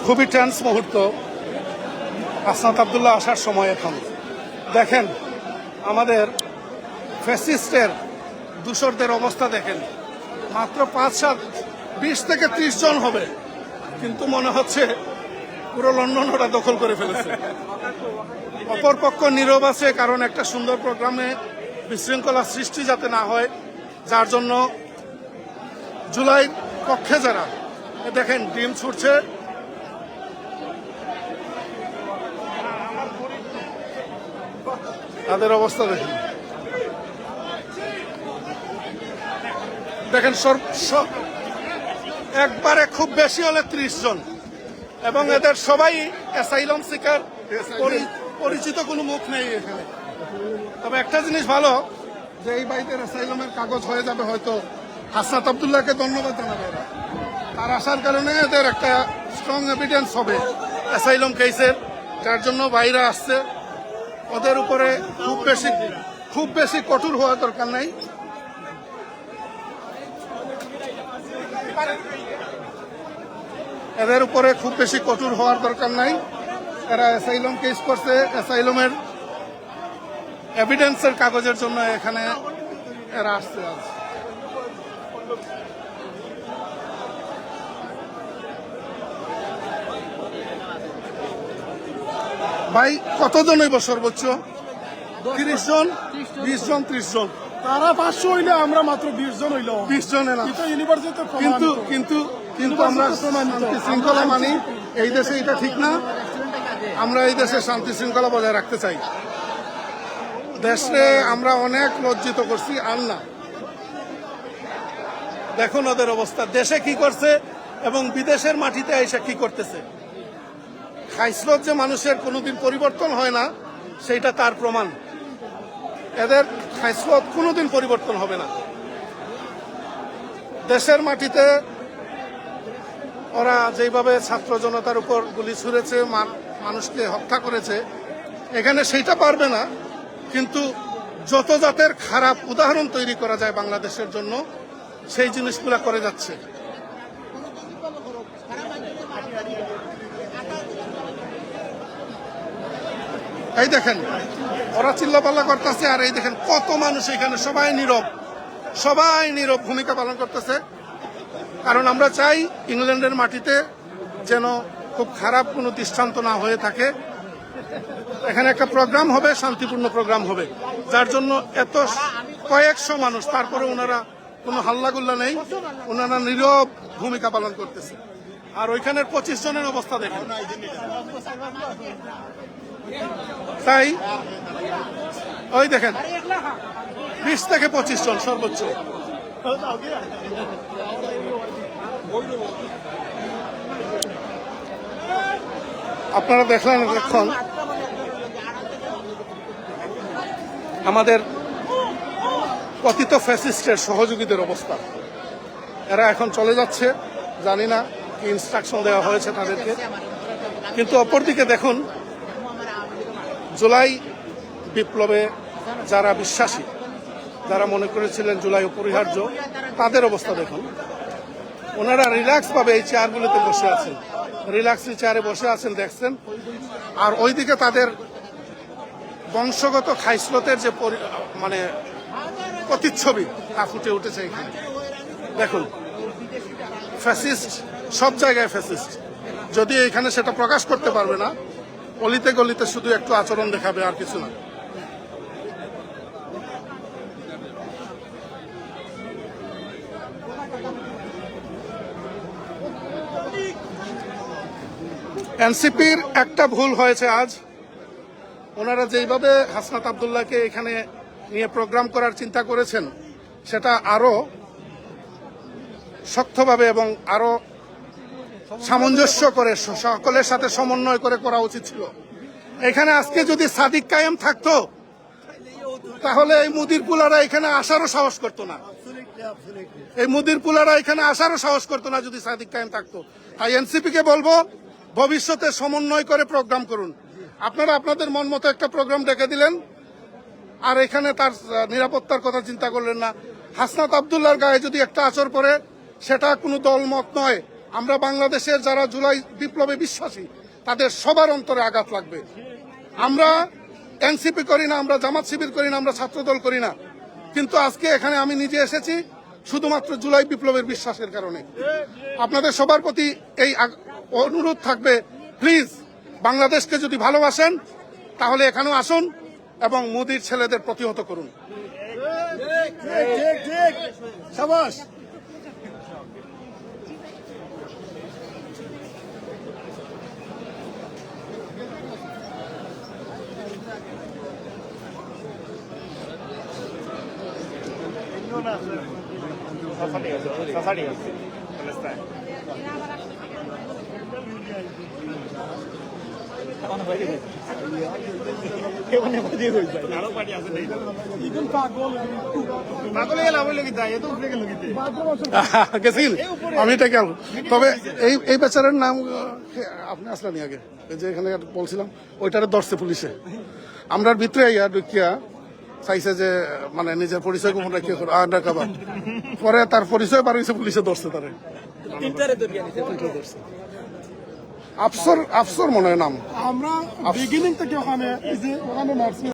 খুবই টেন্স মুহূর্ত। হাসনাত আব্দুল্লাহ আসার সময় এখন দেখেন আমাদের ফ্যাসিস্টের দূষরদের অবস্থা দেখেন। মাত্র 5-7-20 থেকে 30 জন হবে, কিন্তু মনে হচ্ছে পুরো লন্ডন ওরা দখল করে ফেলেছে। অপরপক্ষ নীরব আছে, কারণ একটা সুন্দর প্রোগ্রামে বিশৃঙ্খলা সৃষ্টি যাতে না হয়, যার জন্য জুলাই পক্ষে যারা দেখেন ডিম ছুটছে, তাদের অবস্থা দেখেন। দেখেন একবারে খুব বেশি হলে 30 জন, এবং এদের সবাই অ্যাসাইলাম সিকার, পরিচিত কোনো মুখ নেই এখানে। তবে একটা জিনিস ভালো যে এই বাইকের অ্যাসাইলামের কাগজ হয়ে যাবে, হয়তো হাসনাত আব্দুল্লাহকে ধন্যবাদ জানাবে এরা। তার আসার কারণে এদের একটা স্ট্রং এভিডেন্স হবে অ্যাসাইলাম কেসের, যার জন্য বাইরে আসছে। ওদের উপরে খুব বেশি কঠোর হওয়া দরকার নাই। এদের উপরে খুব বেশি কঠোর হওয়ার দরকার নাই। এরা অ্যাসাইলাম কেস করছে, অ্যাসাইলামের এভিডেন্সের কাগজের জন্য এখানে এরা আসছে আজ। ভাই কতজন হইব সর্বোচ্চ? 30 জন, 20 জন, 30 জন। তারা 500 হইলে আমরা মাত্র 20 জন হইল। 20 জনে না, কিন্তু আমরা শান্তি শৃঙ্খলা মানি। এই দেশে এটা ঠিক না। আমরা এই দেশে শান্তি শৃঙ্খলা বজায় রাখতে চাই। দেশে আমরা অনেক লজ্জিত করছি, আর না। দেখুন ওদের অবস্থা, দেশে কি করছে এবং বিদেশের মাটিতে এসে কি করতেছে। খাইসলত যে মানুষের কোনোদিন পরিবর্তন হয় না, সেইটা তার প্রমাণ। এদের খাইসলত কোনোদিন পরিবর্তন হবে না। দেশের মাটিতে ওরা যেভাবে ছাত্র জনতার উপর গুলি ছুঁড়েছে, মানুষকে হত্যা করেছে, এখানে সেইটা পারবে না। কিন্তু যত জাতের খারাপ উদাহরণ তৈরি করা যায় বাংলাদেশের জন্য, সেই জিনিসগুলো করে যাচ্ছে। এই দেখেন ওরা চিল্লাপাল্লা করতেছে, আর এই দেখেন কত মানুষ এখানে, সবাই নীরব ভূমিকা পালন করতেছে। কারণ আমরা চাই ইংল্যান্ডের মাটিতে যেন খুব খারাপ কোনো দৃষ্টান্ত না হয়ে থাকে। এখানে একটা প্রোগ্রাম হবে, শান্তিপূর্ণ প্রোগ্রাম হবে, যার জন্য এত কয়েকশো মানুষ, তারপরে ওনারা কোনো হাল্লাগুল্লা নেই, ওনারা নীরব ভূমিকা পালন করতেছে। আর ওইখানের 25 জনের অবস্থা দেখেন। তাই ওই দেখেন 20 থেকে 25 জন সর্বোচ্চ। আপনারা দেখলেন এখন আমাদের কথিত ফ্যাসিস্টের সহযোগীদের অবস্থা। এরা এখন চলে যাচ্ছে, জানি না কি ইনস্ট্রাকশন দেওয়া হয়েছে তাদেরকে। কিন্তু অপরদিকে দেখুন জুলাই বিপ্লবে যারা বিশ্বাসী, যারা মনে করেছিলেন জুলাই অপরিহার্য, তাদের অবস্থা দেখুন। ওনারা রিল্যাক্স ভাবে এই চেয়ারগুলোতে বসে আছেন, রিল্যাক্সি চেয়ারে বসে আছেন দেখছেন। আর ওইদিকে তাদের বংশগত খাইসলতের যে মানে প্রতিচ্ছবি তা ফুটে উঠেছে এখানে। দেখুন ফ্যাসিস্ট সব জায়গায় ফ্যাসিস্ট, যদি এখানে সেটা প্রকাশ করতে পারবে না, অলিতে গলিতে শুধু একটু আচরণ দেখাবে, আর কিছু না। এনসিপির একটা ভুল হয়েছে আজ। ওনারা যেইভাবে হাসনাত আব্দুল্লাহকে এখানে নিয়ে প্রোগ্রাম করার চিন্তা করেছেন, সেটা আরো শক্তভাবে এবং আরো সামঞ্জস্য করে সকলের সাথে সমন্বয় করে করা উচিত ছিল। এখানে আজকে যদি সাদিক কায়েম থাকতো, তাহলে এই মুদির পুলারা এখানে আসারও সাহস করতো না। যদি সাদিক কায়েম থাকতো। তাই এনসিপি কে বলবো, ভবিষ্যতে সমন্বয় করে প্রোগ্রাম করুন। আপনারা আপনাদের মন মতো একটা প্রোগ্রাম ডেকে দিলেন, আর এখানে তার নিরাপত্তার কথা চিন্তা করলেন না। হাসনাত আব্দুল্লাহর গায়ে যদি একটা আঁচড় পড়ে, সেটা কোনো দল মত নয়, আমরা বাংলাদেশের যারা জুলাই বিপ্লবে বিশ্বাসী তাদের সবার অন্তরে আঘাত লাগবে। আমরা এনসিপি করি না, আমরা জামাত শিবির করি না, আমরা ছাত্রদল করি না, কিন্তু আজকে এখানে আমি নিজে এসেছি শুধুমাত্র জুলাই বিপ্লবের বিশ্বাসের কারণে। আপনাদের সবার প্রতি এই অনুরোধ থাকবে, প্লিজ বাংলাদেশকে যদি ভালোবাসেন তাহলে এখানেও আসুন এবং মোদির ছেলেদের প্রতিহত করুন। সাবাস। গেছিল আমি এটা কেন, তবে এই বেচারের নাম আপনি আসলেন আগে, এই যে এখানে বলছিলাম ওইটারে ধরছে পুলিশে। আমরা ভিতরে ইয়া ঢুকিয়া চাইছে যে মানে নিজের পরিচয় গোপন রাখিয়া আন্ডার কাভার, পরে তার পরিচয় বার হয়েছে, পুলিশে ধরছে তারে। আফসর মনে হয় নাম। আমরা বিগিনিং থেকে ওখানে এই যে ওখানে নার্সিং